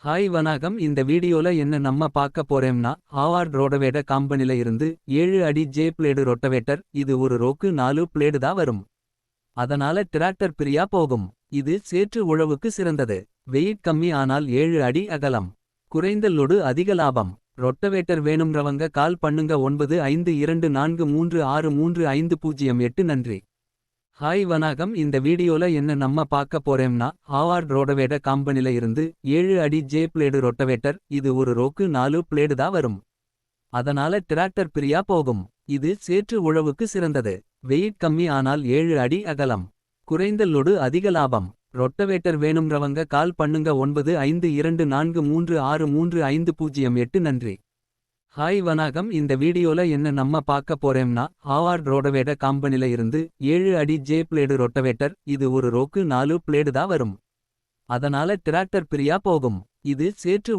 Hi வணக்கம். இந்த வீடியோல என்ன நம்ம பார்க்க போறேம்னா ஹாவார்ட் ரோடவேட கம்பெனில இருந்து 7 அடி ஜே பிளேடு ரொட்டவேட்டர். இது ஒரு ரோக்கு 4 பிளேடு தான் வரும். அதனால டிராக்டர் பிரியா போகும். இது சேற்று உழவுக்கு சிறந்தது. வெயிட் கம்மி ஆனால் 7 அடி அகலம். குறைந்த லோடு அதிக லாபம். ரொட்டவேட்டர் வேணும்ன்றவங்க கால் பண்ணுங்க 9524363508. நன்றி. ஹாய் வணக்கம். இந்த வீடியோல என்ன நம்ம பார்க்க போறேம்னா ஹாவார்ட் ரோடவேட கம்பெனில இருந்து 7 அடி ஜே பிளேடு ரொட்டவேட்டர். இது ஒரு ரோக்கு 4 பிளேடு தான் வரும். அதனால டிராக்டர் பிரியா போகும். இது சேற்று உழவுக்கு சிறந்தது. வெயிட் கம்மி ஆனால் 7 அடி அகலம். குறைந்த லோடு அதிக லாபம். ரொட்டவேட்டர் வேணும்ன்றவங்க கால் பண்ணுங்க 9524363508. நன்றி. ஹாய் வணக்கம். இந்த வீடியோல என்ன நம்ம பார்க்க போறேம்னா ஹாவார்ட் ரோடவேட கம்பெனில இருந்து 7 அடி ஜே பிளேடு ரொட்டவேட்டர். இது ஒரு ரோக்கு 4 பிளேடு தான் வரும். அதனால டிராக்டர் பிரியா போகும். இது சேற்று